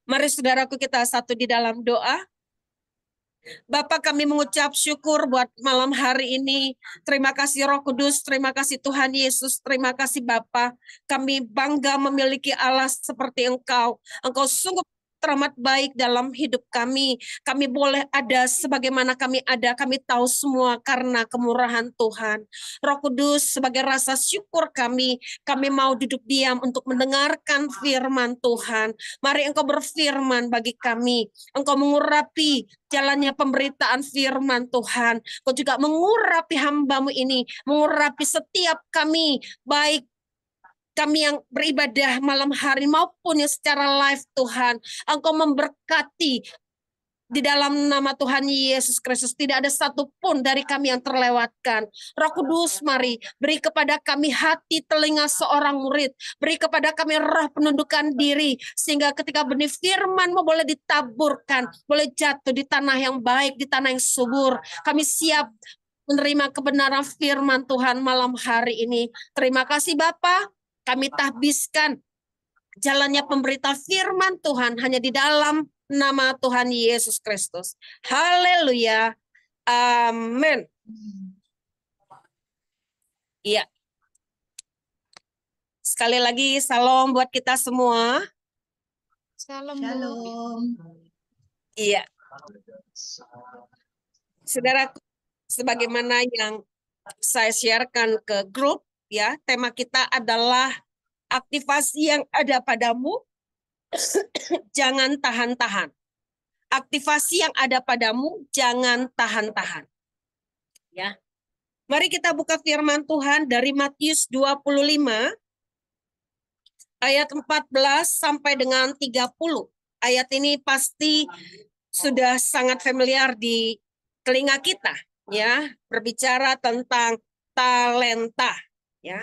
Mari saudaraku kita satu di dalam doa. Bapak, kami mengucap syukur buat malam hari ini. Terima kasih Roh Kudus, terima kasih Tuhan Yesus, terima kasih Bapak. Kami bangga memiliki Allah seperti Engkau. Engkau sungguh teramat baik dalam hidup kami. Kami boleh ada sebagaimana kami ada. Kami tahu semua karena kemurahan Tuhan. Roh Kudus, sebagai rasa syukur kami mau duduk diam untuk mendengarkan firman Tuhan. Mari Engkau berfirman bagi kami. Engkau mengurapi jalannya pemberitaan firman Tuhan. Engkau juga mengurapi hamba-Mu ini, mengurapi setiap kami, baik kami yang beribadah malam hari maupun yang secara live Tuhan. Engkau memberkati di dalam nama Tuhan Yesus Kristus. Tidak ada satupun dari kami yang terlewatkan. Roh Kudus, mari beri kepada kami hati telinga seorang murid. Beri kepada kami roh penundukan diri. Sehingga ketika benih firman-Mu boleh ditaburkan. Boleh jatuh di tanah yang baik, di tanah yang subur. Kami siap menerima kebenaran firman Tuhan malam hari ini. Terima kasih Bapa. Kami tahbiskan jalannya pemberita firman Tuhan hanya di dalam nama Tuhan Yesus Kristus. Haleluya. Amin. Iya. Sekali lagi salam buat kita semua. Salam. Iya. Saudara, sebagaimana yang saya sharekan ke grup, ya, tema kita adalah aktivasi yang ada padamu, jangan tahan-tahan. Aktivasi yang ada padamu, jangan tahan-tahan. Ya. Mari kita buka firman Tuhan dari Matius 25 ayat 14 sampai dengan 30. Ayat ini pasti sudah sangat familiar di telinga kita, ya, berbicara tentang talenta, ya.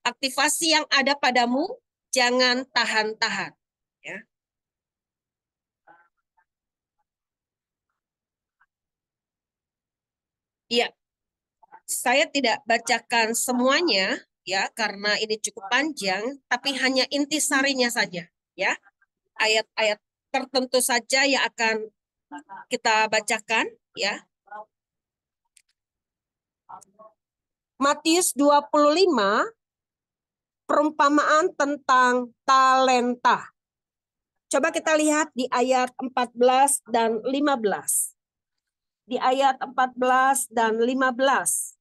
Aktivasi yang ada padamu, jangan tahan-tahan, ya. Iya, saya tidak bacakan semuanya, ya, karena ini cukup panjang, tapi hanya intisarinya saja, ya. Ayat-ayat tertentu saja yang akan kita bacakan, ya. Matius 25, perumpamaan tentang talenta. Coba kita lihat di ayat 14 dan 15. Di ayat 14 dan 15.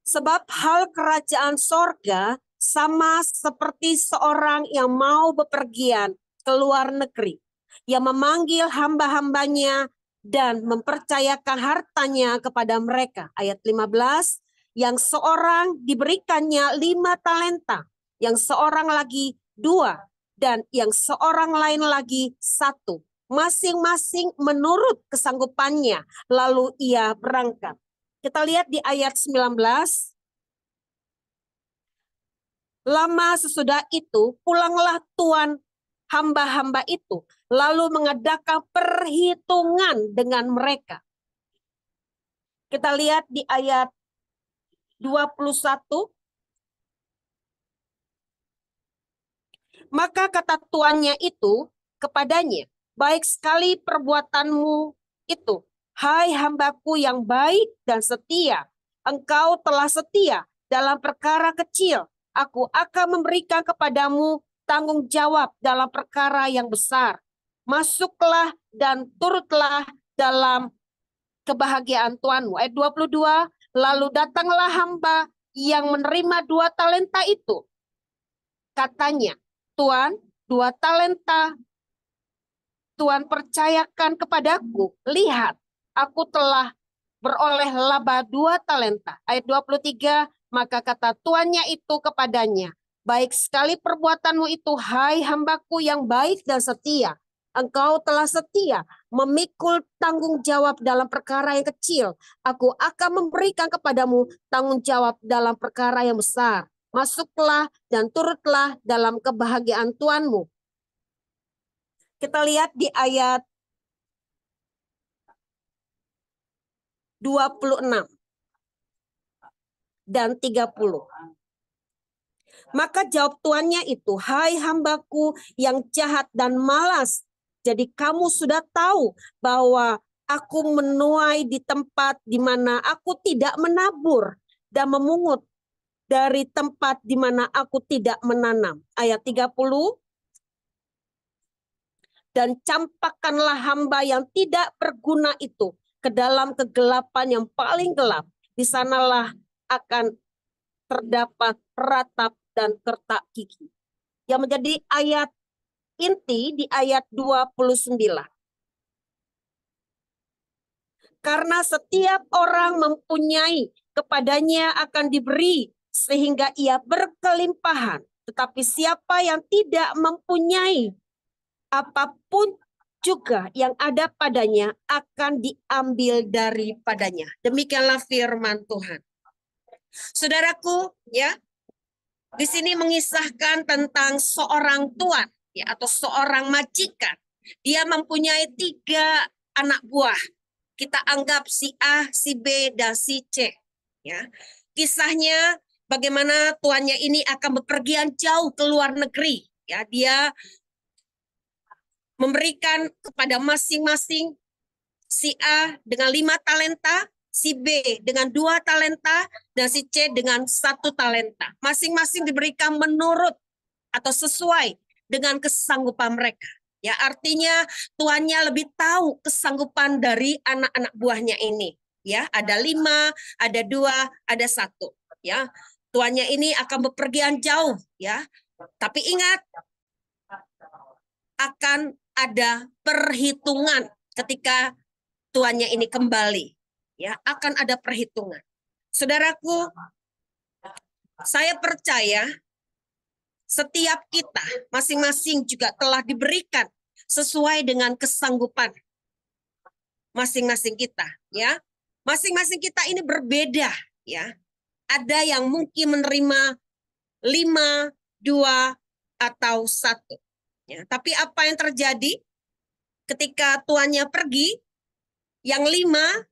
Sebab hal kerajaan sorga sama seperti seorang yang mau bepergian ke luar negeri, yang memanggil hamba-hambanya dan mempercayakan hartanya kepada mereka. Ayat 15, yang seorang diberikannya 5 talenta, yang seorang lagi 2, dan yang seorang lain lagi 1. Masing-masing menurut kesanggupannya, lalu ia berangkat. Kita lihat di ayat 19. Lama sesudah itu, pulanglah tuan hamba-hamba itu, lalu mengadakan perhitungan dengan mereka. Kita lihat di ayat 21. Maka kata tuannya itu kepadanya, baik sekali perbuatanmu itu, hai hambaku yang baik dan setia. Engkau telah setia dalam perkara kecil. Aku akan memberikan kepadamu tanggung jawab dalam perkara yang besar. Masuklah dan turutlah dalam kebahagiaan Tuanmu. Ayat 22, lalu datanglah hamba yang menerima 2 talenta itu. Katanya, Tuan, 2 talenta Tuhan percayakan kepadaku. Lihat, aku telah beroleh laba 2 talenta. Ayat 23, maka kata tuannya itu kepadanya, baik sekali perbuatanmu itu, hai hambaku yang baik dan setia. Engkau telah setia memikul tanggung jawab dalam perkara yang kecil. Aku akan memberikan kepadamu tanggung jawab dalam perkara yang besar. Masuklah dan turutlah dalam kebahagiaan Tuanmu. Kita lihat di ayat 26 dan 30. Maka jawab tuannya itu, hai hambaku yang jahat dan malas. Jadi kamu sudah tahu bahwa aku menuai di tempat di mana aku tidak menabur dan memungut dari tempat di mana aku tidak menanam. Ayat 30. Dan campakkanlah hamba yang tidak berguna itu ke dalam kegelapan yang paling gelap. Di sanalah akan terdapat peratap dan kertak gigi. Yang menjadi ayat inti di ayat 29. Karena setiap orang mempunyai, kepadanya akan diberi sehingga ia berkelimpahan. Tetapi siapa yang tidak mempunyai, apapun juga yang ada padanya akan diambil daripadanya. Demikianlah firman Tuhan. Saudaraku, ya, di sini mengisahkan tentang seorang tuan, ya, atau seorang majikan. Dia mempunyai 3 anak buah. Kita anggap si A, si B, dan si C. Ya, kisahnya bagaimana tuannya ini akan bepergian jauh ke luar negeri. Ya, dia memberikan kepada masing-masing si A dengan 5 talenta, si B dengan 2 talenta, dan si C dengan 1 talenta. Masing-masing diberikan menurut atau sesuai dengan kesanggupan mereka. Ya, artinya tuannya lebih tahu kesanggupan dari anak-anak buahnya ini. Ya, ada 5, ada 2, ada 1. Ya, tuannya ini akan bepergian jauh. Ya, tapi ingat, akan ada perhitungan ketika tuannya ini kembali. Ya, akan ada perhitungan. Saudaraku, saya percaya setiap kita masing-masing juga telah diberikan sesuai dengan kesanggupan masing-masing kita, ya. Masing-masing kita ini berbeda, ya. Ada yang mungkin menerima 5, 2, atau 1. Ya, tapi apa yang terjadi ketika tuannya pergi? Yang 5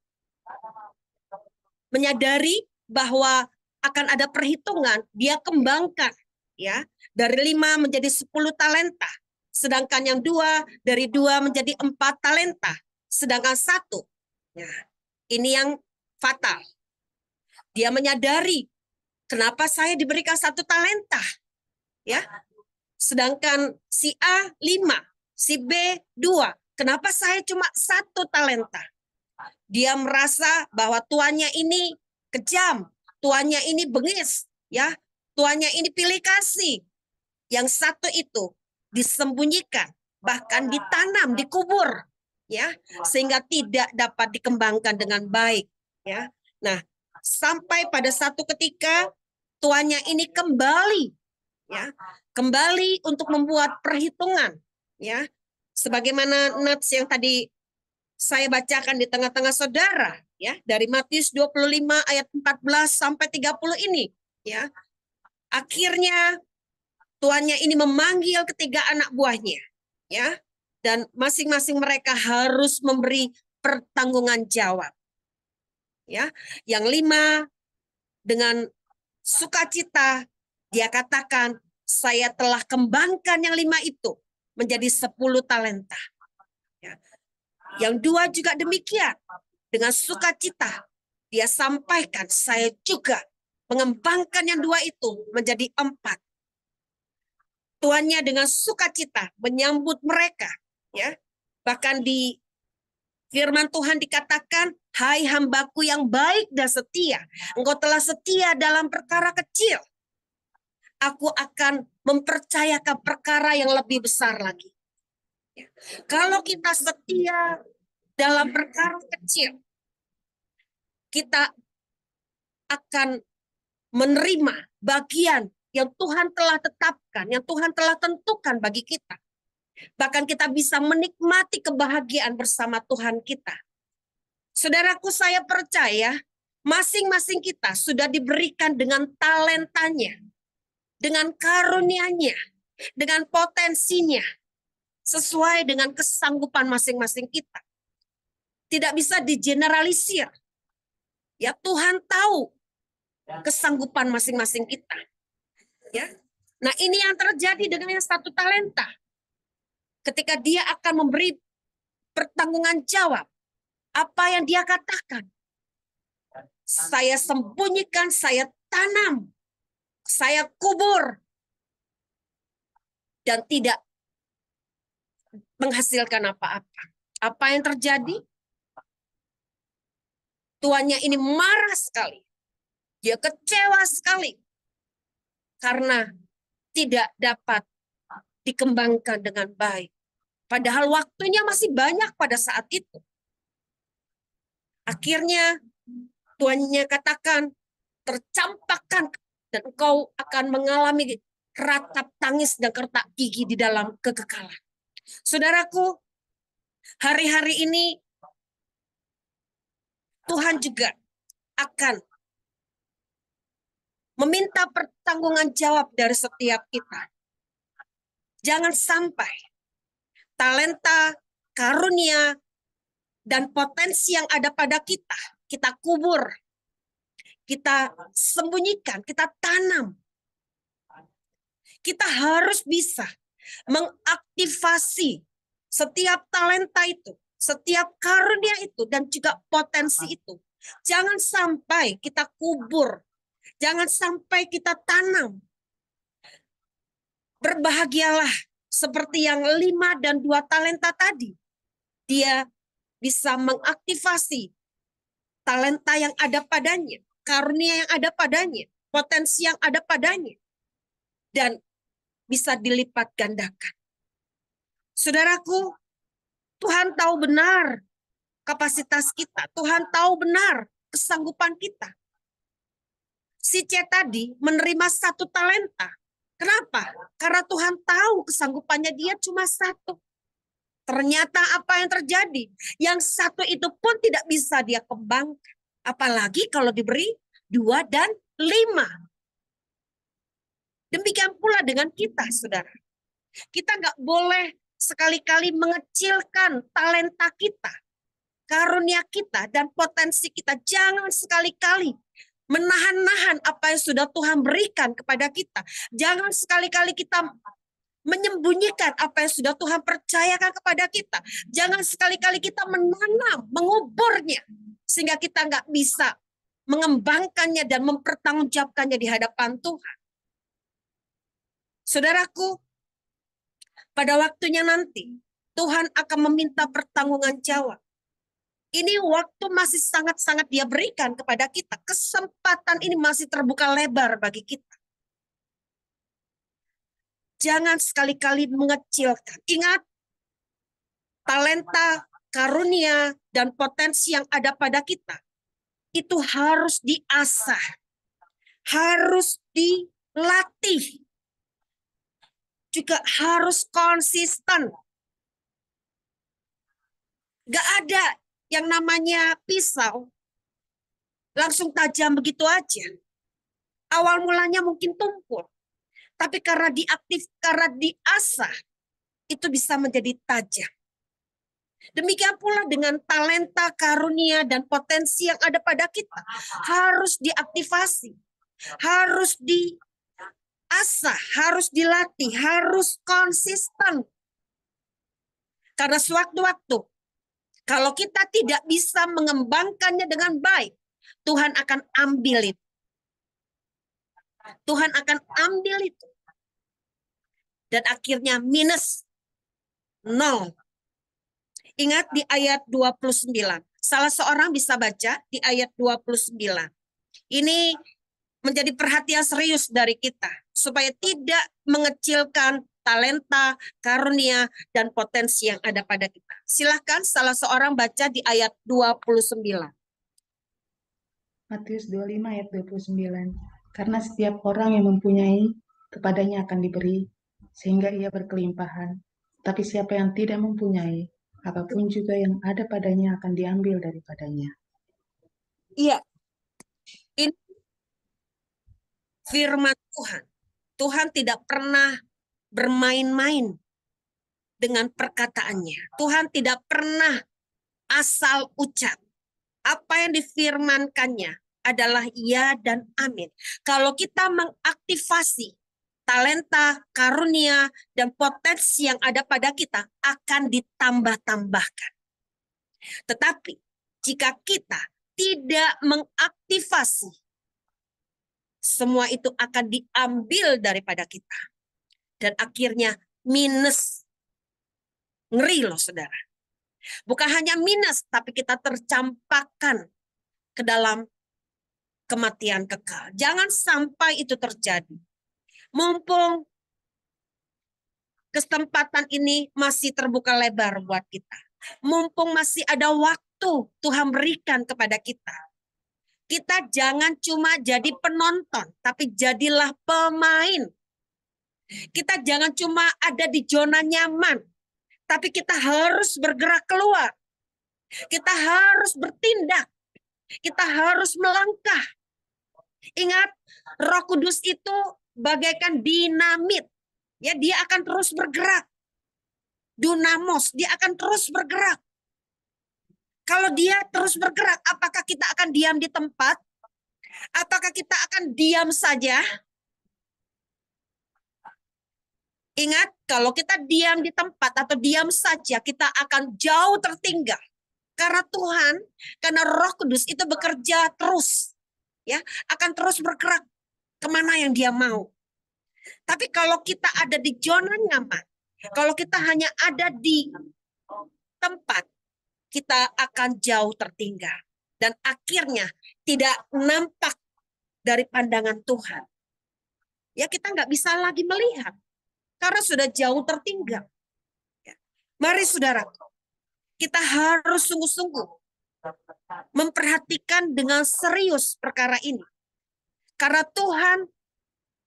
menyadari bahwa akan ada perhitungan, dia kembangkan, ya, dari 5 menjadi 10 talenta, sedangkan yang 2 dari 2 menjadi 4 talenta, sedangkan 1, ya, ini yang fatal. Dia menyadari, kenapa saya diberikan 1 talenta, ya, sedangkan si A 5, si B 2, kenapa saya cuma 1 talenta? Dia merasa bahwa tuannya ini kejam, tuannya ini bengis, ya, tuannya ini pilih kasih. Yang 1 itu disembunyikan, bahkan ditanam, dikubur, ya, sehingga tidak dapat dikembangkan dengan baik, ya. Nah, sampai pada satu ketika tuannya ini kembali, ya, kembali untuk membuat perhitungan, ya, sebagaimana nats yang tadi saya bacakan di tengah-tengah saudara, ya, dari Matius 25 ayat 14 sampai 30 ini, ya. Akhirnya tuannya ini memanggil ketiga anak buahnya, ya, dan masing-masing mereka harus memberi pertanggungan jawab, ya. Yang 5 dengan sukacita dia katakan, saya telah kembangkan yang 5 itu menjadi 10 talenta. Ya. Yang 2 juga demikian. Dengan sukacita dia sampaikan, saya juga mengembangkan yang 2 itu menjadi 4. Tuannya dengan sukacita menyambut mereka, ya. Bahkan di firman Tuhan dikatakan, hai hambaku yang baik dan setia, engkau telah setia dalam perkara kecil, aku akan mempercayakan perkara yang lebih besar lagi. Ya. Kalau kita setia dalam perkara kecil, kita akan menerima bagian yang Tuhan telah tetapkan, yang Tuhan telah tentukan bagi kita. Bahkan kita bisa menikmati kebahagiaan bersama Tuhan kita. Saudaraku, saya percaya masing-masing kita sudah diberikan dengan talentanya, dengan karunia-Nya, dengan potensinya, sesuai dengan kesanggupan masing-masing kita. Tidak bisa digeneralisir. Ya, Tuhan tahu kesanggupan masing-masing kita. Ya, Nah, ini yang terjadi dengan yang 1 talenta. Ketika dia akan memberi pertanggungan jawab, apa yang dia katakan? Saya sembunyikan, saya tanam, saya kubur, dan tidak menghasilkan apa-apa. Apa yang terjadi? Tuannya ini marah sekali. Dia kecewa sekali. Karena tidak dapat dikembangkan dengan baik. Padahal waktunya masih banyak pada saat itu. Akhirnya tuannya katakan, tercampakkan dan engkau akan mengalami ratap tangis dan kertak gigi di dalam kekekalan. Saudaraku, hari-hari ini Tuhan juga akan meminta pertanggungan jawab dari setiap kita. Jangan sampai talenta, karunia, dan potensi yang ada pada kita kubur, kita sembunyikan, kita tanam. Kita harus bisa mengaktifasi setiap talenta itu, setiap karunia itu, dan juga potensi itu. Jangan sampai kita kubur, jangan sampai kita tanam. Berbahagialah seperti yang 5 dan 2 talenta tadi. Dia bisa mengaktifasi talenta yang ada padanya, karunia yang ada padanya, potensi yang ada padanya, dan bisa dilipat gandakan. Saudaraku, Tuhan tahu benar kapasitas kita. Tuhan tahu benar kesanggupan kita. Si C tadi menerima 1 talenta. Kenapa? Karena Tuhan tahu kesanggupannya dia cuma 1. Ternyata apa yang terjadi? Yang 1 itu pun tidak bisa dia kembangkan. Apalagi kalau diberi 2 dan 5. Demikian pula dengan kita, saudara. Kita nggak boleh sekali-kali mengecilkan talenta kita, karunia kita, dan potensi kita. Jangan sekali-kali menahan-nahan apa yang sudah Tuhan berikan kepada kita. Jangan sekali-kali kita menyembunyikan apa yang sudah Tuhan percayakan kepada kita. Jangan sekali-kali kita menanam, menguburnya, sehingga kita nggak bisa mengembangkannya dan mempertanggungjawabkannya di hadapan Tuhan. Saudaraku, pada waktunya nanti, Tuhan akan meminta pertanggungan jawab. Ini waktu masih sangat-sangat dia berikan kepada kita. Kesempatan ini masih terbuka lebar bagi kita. Jangan sekali-kali mengecilkan. Ingat, talenta, karunia, dan potensi yang ada pada kita, itu harus diasah. Harus dilatih. Juga harus konsisten. Gak ada yang namanya pisau langsung tajam begitu aja. Awal mulanya mungkin tumpul, tapi karena diasah, itu bisa menjadi tajam. Demikian pula dengan talenta, karunia, dan potensi yang ada pada kita. Harus diaktifasi, harus diasah, harus dilatih, harus konsisten. Karena sewaktu-waktu, kalau kita tidak bisa mengembangkannya dengan baik, Tuhan akan ambil itu. Tuhan akan ambil itu. Dan akhirnya minus 0. Ingat di ayat 29. Salah seorang bisa baca di ayat 29. Ini menjadi perhatian serius dari kita. Supaya tidak mengecilkan talenta, karunia, dan potensi yang ada pada kita. Silahkan salah seorang baca di ayat 29. Matius 25 ayat 29. Karena setiap orang yang mempunyai, kepadanya akan diberi, sehingga ia berkelimpahan. Tapi siapa yang tidak mempunyai, apapun juga yang ada padanya akan diambil daripadanya. Iya, ini firman Tuhan. Tuhan tidak pernah bermain-main dengan perkataannya. Tuhan tidak pernah asal ucap. Apa yang difirmankannya adalah ya dan amin. Kalau kita mengaktifasi talenta, karunia, dan potensi yang ada pada kita akan ditambah-tambahkan. Tetapi jika kita tidak mengaktifasi, semua itu akan diambil daripada kita. Dan akhirnya minus. Ngeri loh saudara. Bukan hanya minus, tapi kita tercampakkan ke dalam kematian kekal. Jangan sampai itu terjadi. Mumpung kesempatan ini masih terbuka lebar buat kita. Mumpung masih ada waktu Tuhan berikan kepada kita. Kita jangan cuma jadi penonton, tapi jadilah pemain. Kita jangan cuma ada di zona nyaman, tapi kita harus bergerak keluar. Kita harus bertindak. Kita harus melangkah. Ingat, Roh Kudus itu bagaikan dinamit. Ya, dia akan terus bergerak. Dunamos, dia akan terus bergerak. Kalau dia terus bergerak, apakah kita akan diam di tempat? Apakah kita akan diam saja? Ingat, kalau kita diam di tempat atau diam saja, kita akan jauh tertinggal. Karena Tuhan, karena Roh Kudus itu bekerja terus. Ya, akan terus bergerak kemana yang dia mau. Tapi kalau kita ada di zona nyaman, kalau kita hanya ada di tempat, kita akan jauh tertinggal. Dan akhirnya tidak nampak dari pandangan Tuhan. Ya, kita nggak bisa lagi melihat. Karena sudah jauh tertinggal. Ya. Mari saudara, kita harus sungguh-sungguh memperhatikan dengan serius perkara ini. Karena Tuhan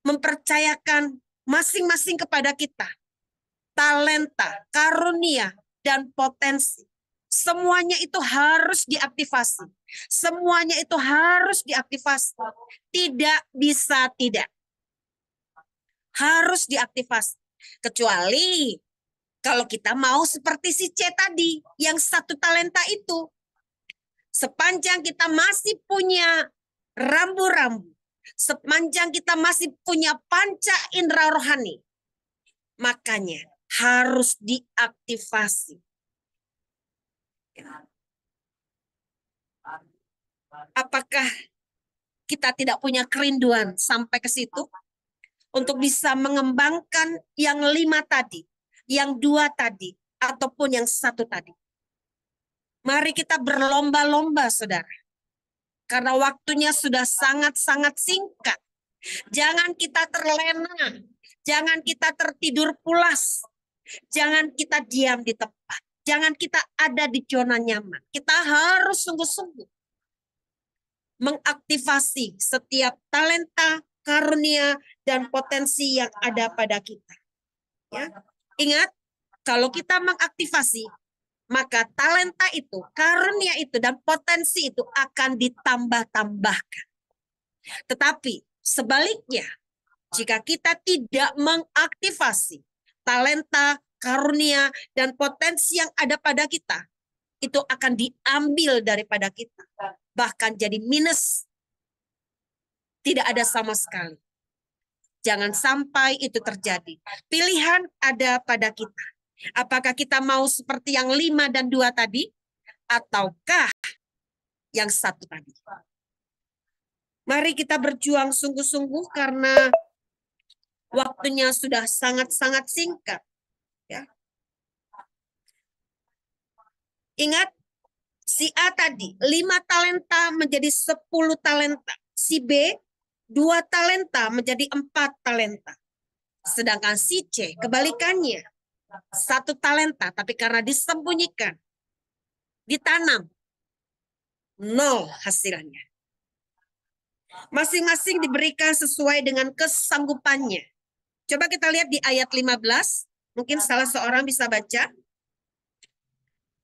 mempercayakan masing-masing kepada kita talenta, karunia, dan potensi. Semuanya itu harus diaktifasi. Semuanya itu harus diaktifasi. Tidak bisa tidak. Harus diaktifasi. Kecuali kalau kita mau seperti si C tadi, yang satu talenta itu. Sepanjang kita masih punya rambu-rambu, sepanjang kita masih punya panca indera rohani, makanya harus diaktifasi. Apakah kita tidak punya kerinduan sampai ke situ? Untuk bisa mengembangkan yang 5 tadi, yang 2 tadi, ataupun yang 1 tadi. Mari kita berlomba-lomba, saudara. Karena waktunya sudah sangat-sangat singkat. Jangan kita terlena. Jangan kita tertidur pulas. Jangan kita diam di tempat. Jangan kita ada di zona nyaman. Kita harus sungguh-sungguh mengaktifasi setiap talenta, karunia, dan potensi yang ada pada kita. Ya. Ingat, kalau kita mengaktifasi, maka talenta itu, karunia itu, dan potensi itu akan ditambah-tambahkan. Tetapi sebaliknya, jika kita tidak mengaktifasi talenta, karunia, dan potensi yang ada pada kita, itu akan diambil daripada kita. Bahkan jadi minus. Tidak ada sama sekali. Jangan sampai itu terjadi. Pilihan ada pada kita. Apakah kita mau seperti yang 5 dan 2 tadi? Ataukah yang 1 tadi? Mari kita berjuang sungguh-sungguh karena waktunya sudah sangat-sangat singkat. Ya. Ingat, si A tadi 5 talenta menjadi 10 talenta. Si B 2 talenta menjadi 4 talenta. Sedangkan si C kebalikannya. 1 talenta, tapi karena disembunyikan, ditanam, 0 hasilnya. Masing-masing diberikan sesuai dengan kesanggupannya. Coba kita lihat di ayat 15. Mungkin salah seorang bisa baca.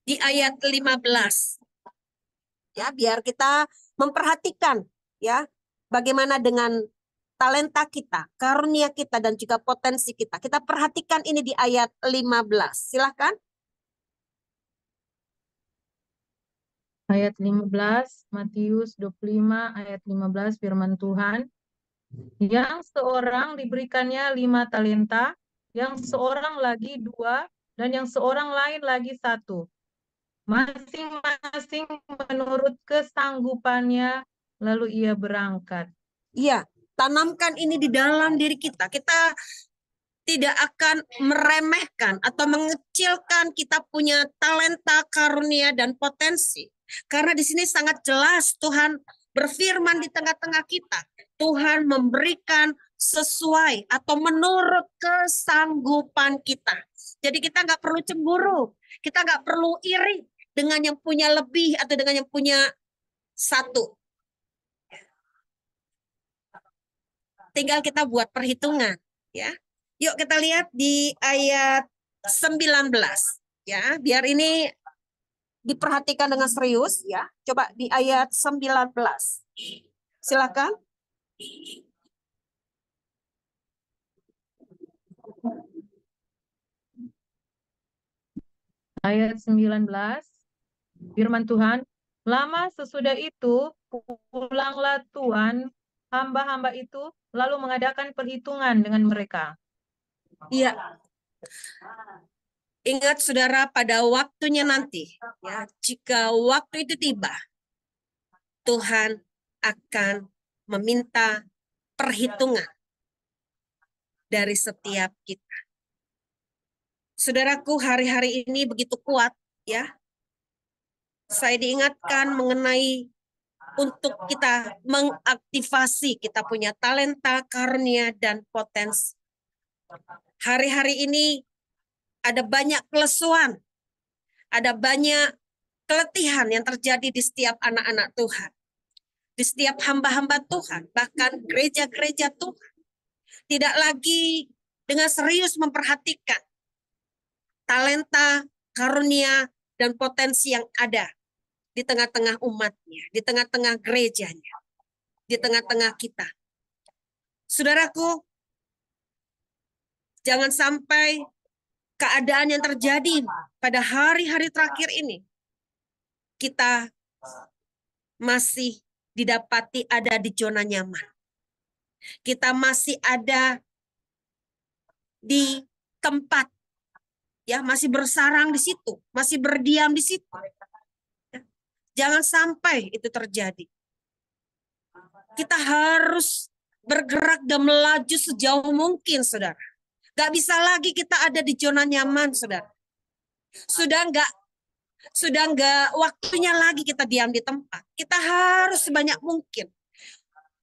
Di ayat 15. Ya, biar kita memperhatikan ya bagaimana dengan talenta kita, karunia kita, dan juga potensi kita. Kita perhatikan ini di ayat 15. Silakan. Ayat 15, Matius 25 ayat 15 firman Tuhan. Yang seorang diberikannya 5 talenta, yang seorang lagi 2, dan yang seorang lain lagi 1. Masing-masing menurut kesanggupannya, lalu ia berangkat. Iya, tanamkan ini di dalam diri kita. Kita tidak akan meremehkan atau mengecilkan kita punya talenta, karunia, dan potensi. Karena di sini sangat jelas Tuhan berfirman di tengah-tengah kita. Tuhan memberikan sesuai atau menurut kesanggupan kita. Jadi kita nggak perlu cemburu. Kita nggak perlu iri dengan yang punya lebih atau dengan yang punya satu. Tinggal kita buat perhitungan. Ya. Yuk kita lihat di ayat 19. Ya, biar ini diperhatikan dengan serius ya. Coba di ayat 19. Silakan. Ayat 19, firman Tuhan, lama sesudah itu, pulanglah Tuhan, hamba-hamba itu lalu mengadakan perhitungan dengan mereka. Iya. Ingat saudara, pada waktunya nanti, ya, jika waktu itu tiba, Tuhan akan meminta perhitungan dari setiap kita. Saudaraku, hari-hari ini begitu kuat, ya. Saya diingatkan mengenai untuk kita mengaktifasi kita punya talenta, karunia, dan potensi. Hari-hari ini ada banyak kelesuan, ada banyak keletihan yang terjadi di setiap anak-anak Tuhan, di setiap hamba-hamba Tuhan, bahkan gereja-gereja Tuhan. Tidak lagi dengan serius memperhatikan talenta, karunia, dan potensi yang ada di tengah-tengah umatnya, di tengah-tengah gerejanya, di tengah-tengah kita. Saudaraku, jangan sampai keadaan yang terjadi pada hari-hari terakhir ini, kita masih didapati ada di zona nyaman. Kita masih ada di tempat, ya, masih bersarang di situ, masih berdiam di situ. Jangan sampai itu terjadi. Kita harus bergerak dan melaju sejauh mungkin, saudara. Gak bisa lagi kita ada di zona nyaman, saudara. Sudah nggak waktunya lagi kita diam di tempat. Kita harus sebanyak mungkin,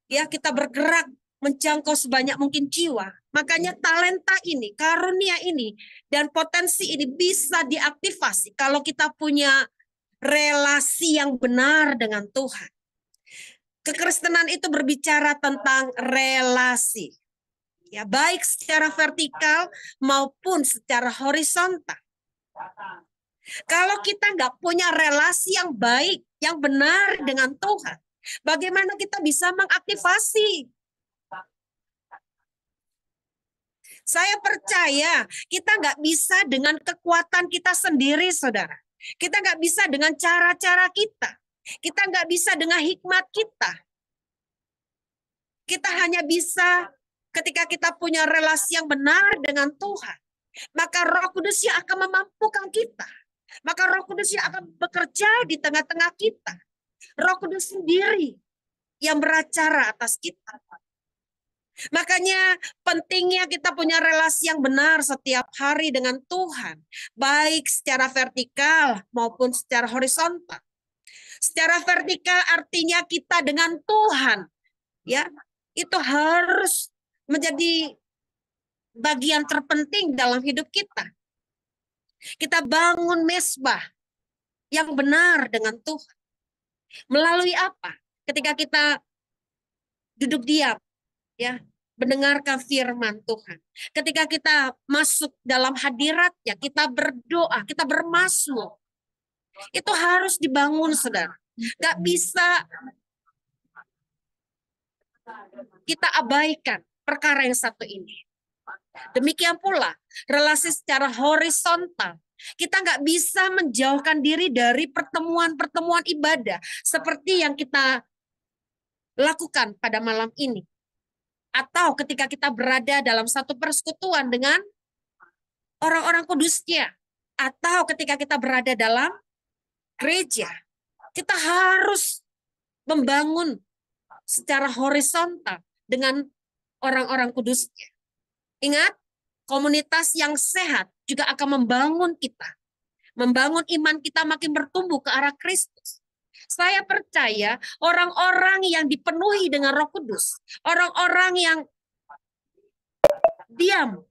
ya, kita bergerak menjangkau sebanyak mungkin jiwa. Makanya talenta ini, karunia ini, dan potensi ini bisa diaktifasi kalau kita punya relasi yang benar dengan Tuhan. Kekristenan itu berbicara tentang relasi, ya, baik secara vertikal maupun secara horizontal. Kalau kita nggak punya relasi yang baik, yang benar dengan Tuhan, bagaimana kita bisa mengaktifasi? Saya percaya kita nggak bisa dengan kekuatan kita sendiri, saudara. Kita nggak bisa dengan cara-cara kita. Kita nggak bisa dengan hikmat kita. Kita hanya bisa ketika kita punya relasi yang benar dengan Tuhan. Maka Roh Kudus yang akan memampukan kita. Maka Roh Kudus yang akan bekerja di tengah-tengah kita. Roh Kudus sendiri yang beracara atas kita. Makanya pentingnya kita punya relasi yang benar setiap hari dengan Tuhan, baik secara vertikal maupun secara horizontal. Secara vertikal artinya kita dengan Tuhan, ya, itu harus menjadi bagian terpenting dalam hidup kita. Kita bangun mesbah yang benar dengan Tuhan. Melalui apa? Ketika kita duduk diam, ya, mendengarkan firman Tuhan. Ketika kita masuk dalam hadiratnya, kita berdoa, kita bermazmur. Itu harus dibangun, saudara. Gak bisa kita abaikan perkara yang satu ini. Demikian pula relasi secara horizontal. Kita nggak bisa menjauhkan diri dari pertemuan-pertemuan ibadah seperti yang kita lakukan pada malam ini. Atau ketika kita berada dalam satu persekutuan dengan orang-orang kudusnya. Atau ketika kita berada dalam gereja. Kita harus membangun secara horizontal dengan orang-orang kudusnya. Ingat, komunitas yang sehat juga akan membangun kita. Membangun iman kita makin bertumbuh ke arah Kristus. Saya percaya orang-orang yang dipenuhi dengan Roh Kudus, orang-orang yang diam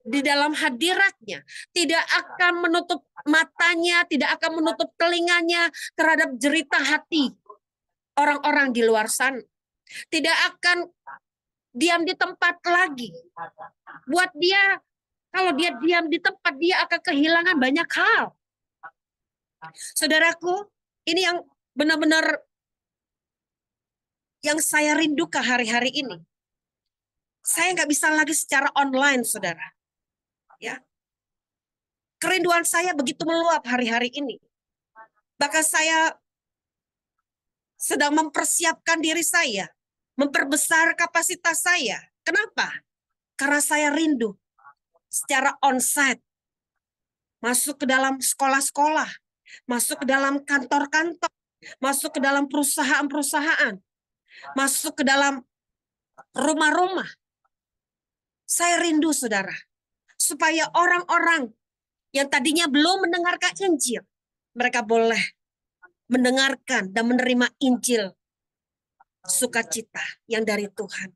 di dalam hadiratnya, tidak akan menutup matanya, tidak akan menutup telinganya terhadap jerita hati orang-orang di luar sana. Tidak akan diam di tempat lagi. Buat dia, kalau dia diam di tempat, dia akan kehilangan banyak hal. Saudaraku, ini yang benar-benar yang saya rindukan hari-hari ini. Saya nggak bisa lagi secara online, saudara. Ya, kerinduan saya begitu meluap hari-hari ini. Bahkan saya sedang mempersiapkan diri saya, memperbesar kapasitas saya. Kenapa? Karena saya rindu secara onsite, masuk ke dalam sekolah-sekolah, masuk ke dalam kantor-kantor, masuk ke dalam perusahaan-perusahaan, masuk ke dalam rumah-rumah. Saya rindu, saudara, supaya orang-orang yang tadinya belum mendengarkan Injil, mereka boleh mendengarkan dan menerima Injil sukacita yang dari Tuhan.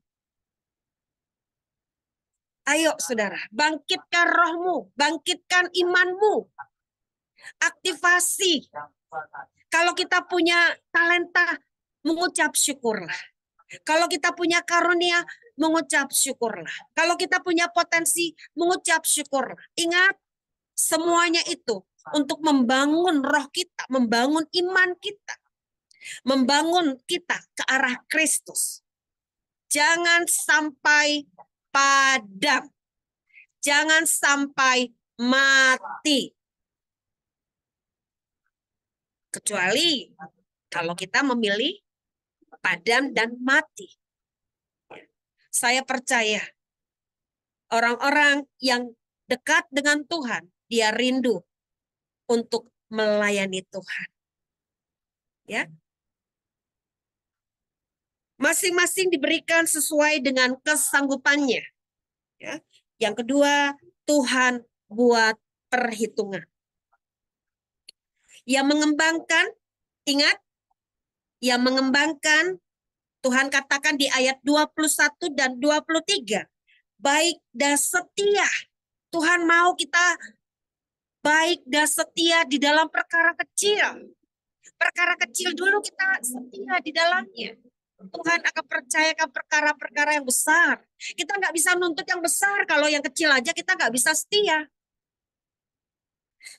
Ayo saudara, bangkitkan rohmu, bangkitkan imanmu, aktivasi. Kalau kita punya talenta, mengucap syukurlah. Kalau kita punya karunia, mengucap syukurlah. Kalau kita punya potensi, mengucap syukurlah. Ingat, semuanya itu untuk membangun roh kita, membangun iman kita, membangun kita ke arah Kristus. Jangan sampai padam. Jangan sampai mati. Kecuali kalau kita memilih padam dan mati. Saya percaya orang-orang yang dekat dengan Tuhan, dia rindu untuk melayani Tuhan. Ya. Masing-masing diberikan sesuai dengan kesanggupannya. Ya. Yang kedua, Tuhan buat perhitungan. Yang mengembangkan, ingat, yang mengembangkan, Tuhan katakan di ayat 21 dan 23, baik dan setia. Tuhan mau kita baik dan setia di dalam perkara kecil. Perkara kecil dulu kita setia di dalamnya. Tuhan akan percayakan perkara-perkara yang besar. Kita nggak bisa nuntut yang besar, kalau yang kecil aja kita nggak bisa setia.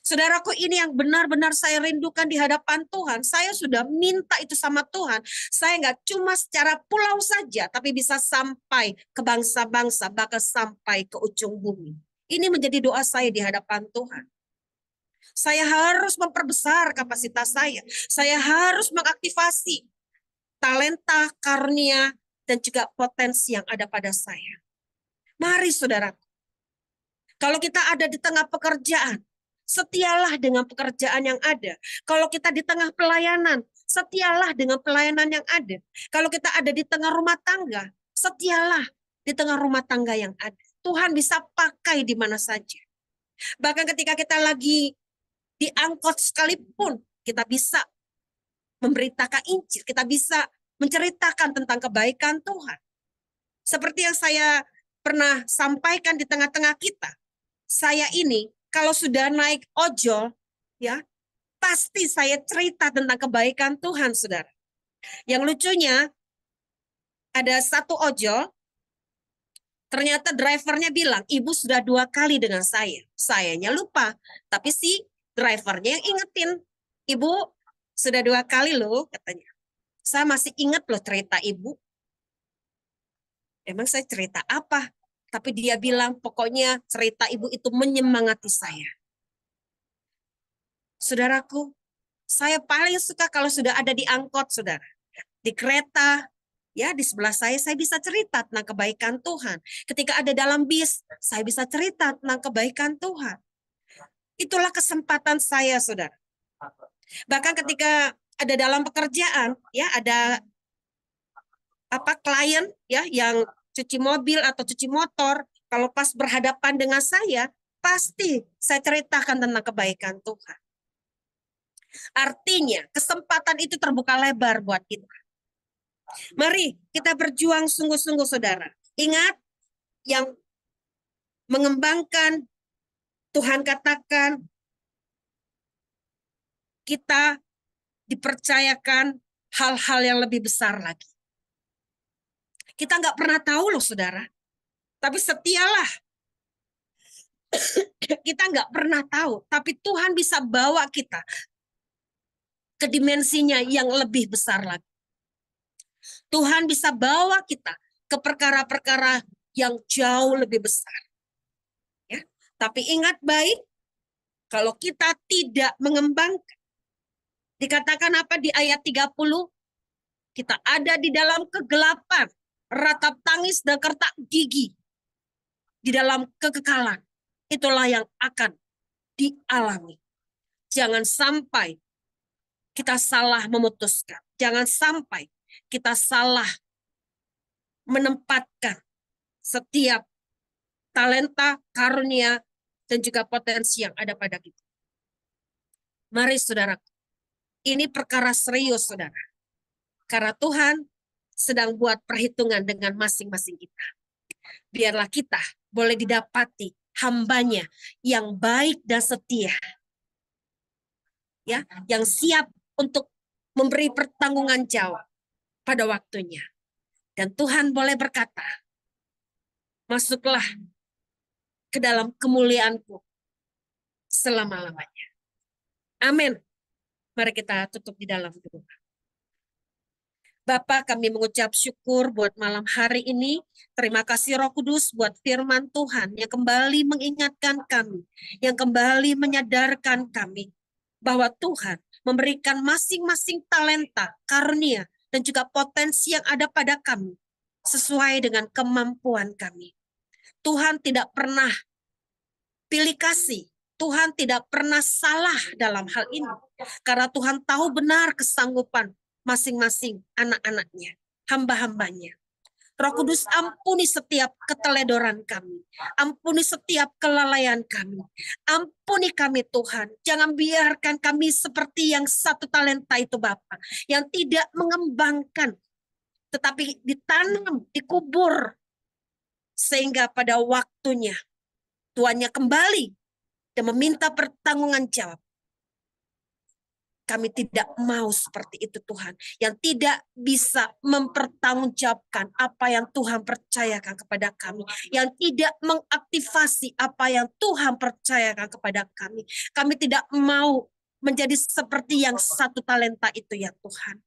Saudaraku, ini yang benar-benar saya rindukan di hadapan Tuhan. Saya sudah minta itu sama Tuhan. Saya nggak cuma secara pulau saja, tapi bisa sampai ke bangsa-bangsa, bahkan sampai ke ujung bumi. Ini menjadi doa saya di hadapan Tuhan. Saya harus memperbesar kapasitas saya. Saya harus mengaktifasi talenta, karunia, dan juga potensi yang ada pada saya. Mari saudaraku, kalau kita ada di tengah pekerjaan, setialah dengan pekerjaan yang ada. Kalau kita di tengah pelayanan, setialah dengan pelayanan yang ada. Kalau kita ada di tengah rumah tangga, setialah di tengah rumah tangga yang ada. Tuhan bisa pakai di mana saja. Bahkan ketika kita lagi di angkot sekalipun, kita bisa memberitakan Injil, kita bisa menceritakan tentang kebaikan Tuhan. Seperti yang saya pernah sampaikan di tengah-tengah kita. Saya ini kalau sudah naik ojol, ya, pasti saya cerita tentang kebaikan Tuhan, saudara. Yang lucunya, ada satu ojol, ternyata drivernya bilang, ibu sudah 2 kali dengan saya. Sayanya lupa, tapi si drivernya yang ingetin. Ibu sudah 2 kali loh, katanya. Saya masih ingat loh cerita ibu. Emang saya cerita apa? Tapi dia bilang, pokoknya cerita ibu itu menyemangati saya. Saudaraku, saya paling suka kalau sudah ada di angkot, saudara. Di kereta, Ya, di sebelah saya bisa cerita tentang kebaikan Tuhan. Ketika ada dalam bis, saya bisa cerita tentang kebaikan Tuhan. Itulah kesempatan saya, saudara. Bahkan ketika ada dalam pekerjaan, ya ada klien ya yang cuci mobil atau cuci motor, kalau pas berhadapan dengan saya, pasti saya ceritakan tentang kebaikan Tuhan. Artinya, kesempatan itu terbuka lebar buat kita. Mari kita berjuang sungguh-sungguh, saudara. Ingat, yang mengembangkan, Tuhan katakan, kita dipercayakan hal-hal yang lebih besar lagi. Kita nggak pernah tahu loh, saudara. Tapi setialah. Kita nggak pernah tahu. Tapi Tuhan bisa bawa kita ke dimensinya yang lebih besar lagi. Tuhan bisa bawa kita ke perkara-perkara yang jauh lebih besar. Ya. Tapi ingat baik, kalau kita tidak mengembangkan, dikatakan apa di ayat 30? Kita ada di dalam kegelapan, ratap tangis dan kertak gigi. Di dalam kekekalan. Itulah yang akan dialami. Jangan sampai kita salah memutuskan. Jangan sampai kita salah menempatkan setiap talenta, karunia, dan juga potensi yang ada pada kita. Mari saudara, ini perkara serius saudara. Karena Tuhan sedang buat perhitungan dengan masing-masing kita. Biarlah kita boleh didapati hambanya yang baik dan setia. Ya, yang siap untuk memberi pertanggungan jawab pada waktunya. Dan Tuhan boleh berkata, masuklah ke dalam kemuliaanku selama-lamanya. Amin. Mari kita tutup di dalam doa. Bapa, kami mengucap syukur buat malam hari ini. Terima kasih Roh Kudus buat firman Tuhan yang kembali mengingatkan kami, yang kembali menyadarkan kami bahwa Tuhan memberikan masing-masing talenta, karunia, dan juga potensi yang ada pada kami sesuai dengan kemampuan kami. Tuhan tidak pernah pilih kasih. Tuhan tidak pernah salah dalam hal ini. Karena Tuhan tahu benar kesanggupan masing-masing anak-anaknya, hamba-hambanya. Roh Kudus, ampuni setiap keteledoran kami. Ampuni setiap kelalaian kami. Ampuni kami Tuhan. Jangan biarkan kami seperti yang satu talenta itu Bapa, yang tidak mengembangkan, tetapi ditanam, dikubur. Sehingga pada waktunya tuannya kembali dan meminta pertanggungan jawab. Kami tidak mau seperti itu Tuhan. Yang tidak bisa mempertanggungjawabkan apa yang Tuhan percayakan kepada kami. Yang tidak mengaktifasi apa yang Tuhan percayakan kepada kami. Kami tidak mau menjadi seperti yang satu talenta itu ya Tuhan.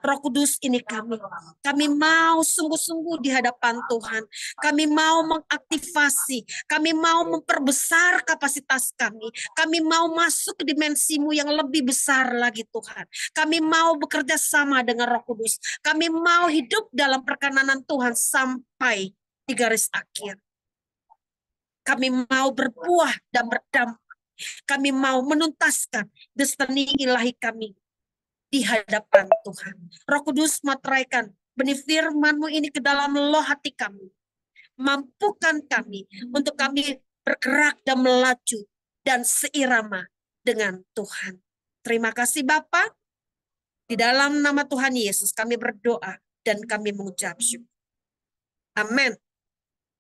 Roh Kudus ini kami. Kami mau sungguh-sungguh di hadapan Tuhan. Kami mau mengaktifasi. Kami mau memperbesar kapasitas kami. Kami mau masuk ke dimensimu yang lebih besar lagi Tuhan. Kami mau bekerja sama dengan Roh Kudus. Kami mau hidup dalam perkenanan Tuhan sampai di garis akhir. Kami mau berbuah dan berdampak. Kami mau menuntaskan destiny ilahi kami di hadapan Tuhan. Roh Kudus materaikan benih firman-Mu ini ke dalam loh hati kami. Mampukan kami untuk kami bergerak dan melaju dan seirama dengan Tuhan. Terima kasih Bapa. Di dalam nama Tuhan Yesus kami berdoa dan kami mengucap syukur. Amin.